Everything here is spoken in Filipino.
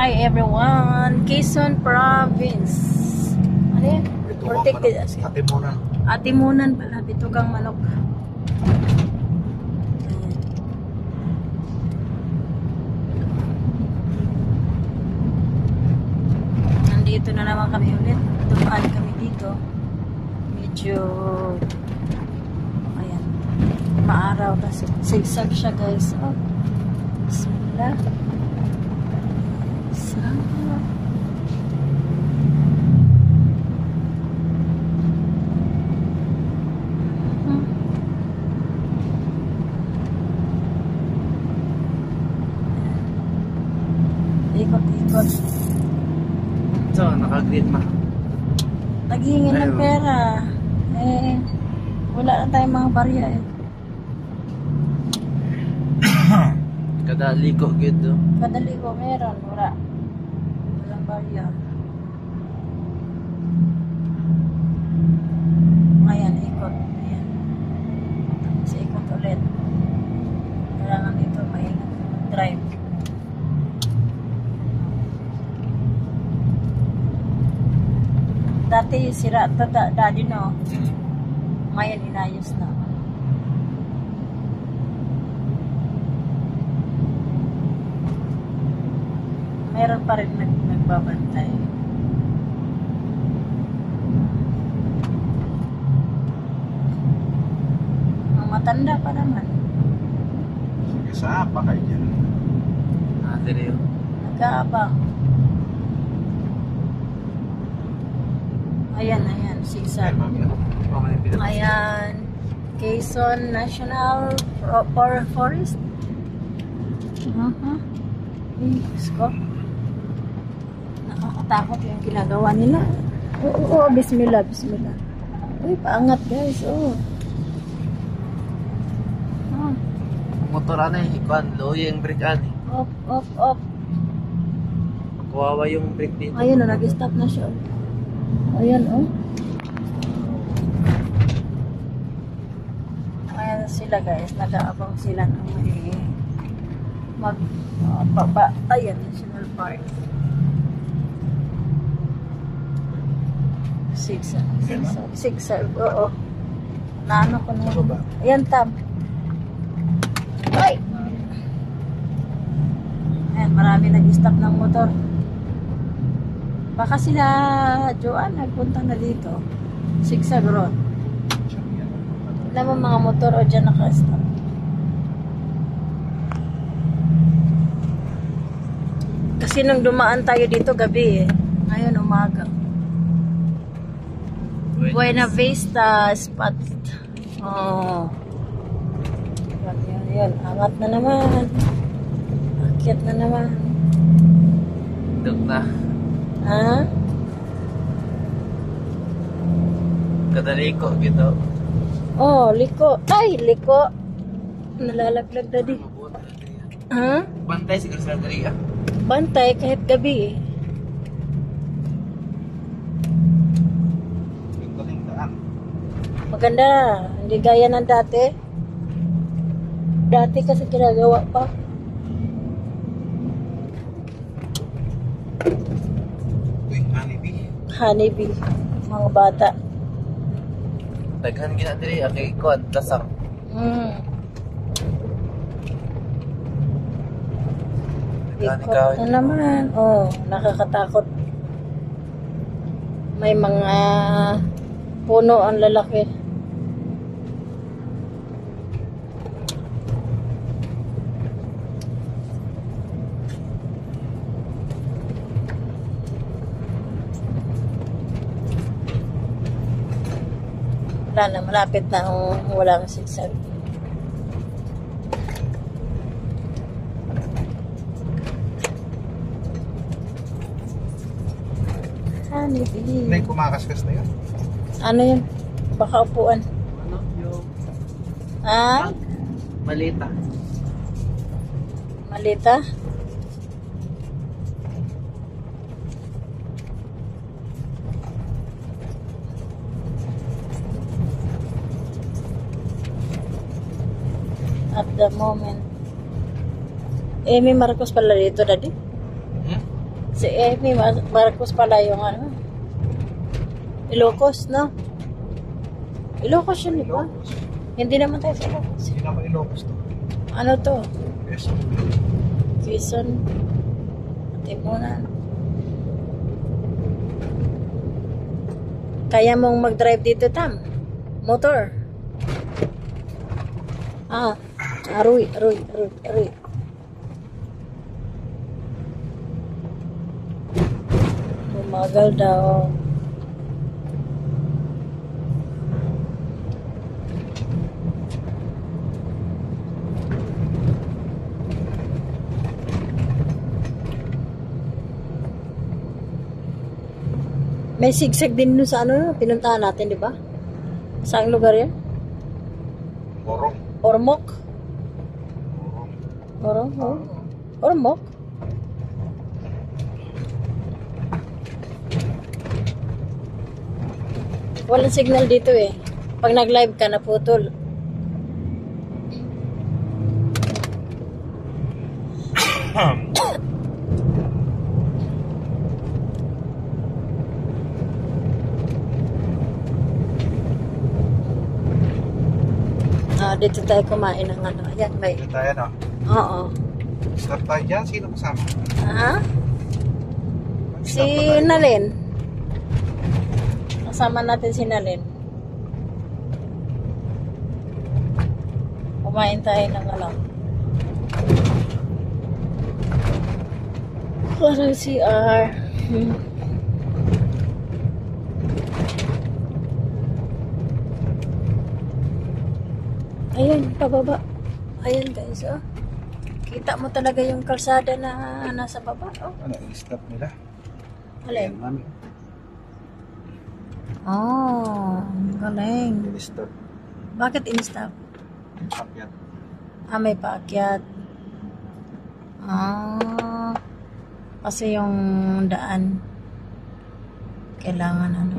Hi everyone, Quezon Province. Ano yan? Atimunan. Atimunan pala, bitugang manok. Nandito na naman kami ulit. Dumaan kami dito. Medyo ayan, maaraw kasi sigsag siya guys. Oh, bismillah. Ikot-ikot. So, naka-green ma. Naghihingi ng pera. Eh, wala na tayong mga barya eh. Kadali ko gitu. Kadali ko meron, wala. Walang barya. Ayan, ikot. Ayan. Tapos ikot ulit. Kailangan dito maingat drive. Dati sira ito, daddy no. Ngayon inayos na. Meron pa rin nagbabantay. Ang matanda pa naman. Sige, sa apa kayo dyan? Dire yun. Nag-aabang. Ayan, ayan, sigsag. Ayan, Quezon National Forest. Diyos ko. Nakakatakot yung ginagawa nila. Oo, bismillah, bismillah. Uy, paangat guys, oh. Motor na ikuan, low yung brake ani. Op. Kawawa yung brake dito. Ayun, nag-stop na siya. Ayan, oh. Ayan sila guys, nag-aabang sila ng may ayan, National Park. Sigsag, oo. Naano ko na. Ayan, Tam. Ay! Ayan, marami nag-stop ng motor. Baka sila Joan nagpunta na dito. Sigsag road. Alam mo mga motor o dyan naka-stop. Kasi nung dumaan tayo dito gabi eh. Ngayon umaga. Buena Vista spot. Oh. Yan. Angat na naman. Akyat na naman. Dug na. Ha? Kadali ko gitu. Oh, liko. Ay, liko. Nalalaglag na di. Ha? Bantay siguro sa dali ah. Bantay kahit gabi eh. Maganda. Hindi gaya ng dati. Dati kasi ginagawa pa. Uy, honeybee. Honeybee. Mga bata. Daghan gina diri kay ikuan lasang. Ikot na naman. Oh, nakakatakot. May mga puno ang lalaki. Wala na, malapit na walang sigsag. Honeybee. May kumakaskas na yun. Ano yun? Baka upuan. Ano yung malita. Malita? At the moment. May Marcos pala dito, Daddy? Si Amy Marcos pala yung ano. Ilocos, no? Ilocos yun, di ba? Ilocos. Hindi naman tayo sa Ilocos. Hindi naman Ilocos to. Ano to? Quezon. Quezon. Timunan. Kaya mong mag-drive dito, Tam? Motor? Aroy. Bumagal daw. May sigsag din dun sa ano, pinuntahan natin, di ba? Saang lugar yan? Morong. Ormoc? Morong. Ormoc? Walang signal dito eh. Pag nag-live ka, naputol. Dito tayo kumain ng ano. Ayan, may... Dito tayo, no? Oo. Start tayo dyan. Sino kasama? Si Nalin. Kasama natin si Nalin. Kumain tayo ng ano. Parang CR. Ayun, pababa. Ayun guys, oh. Kita mo talaga yung kalsada na nasa baba, oh. Ano, i-stop nila? Alin? Mami. Galing. I-stop. Bakit in-stop? Akyat. May paakyat. Kasi yung daan kailangan ano.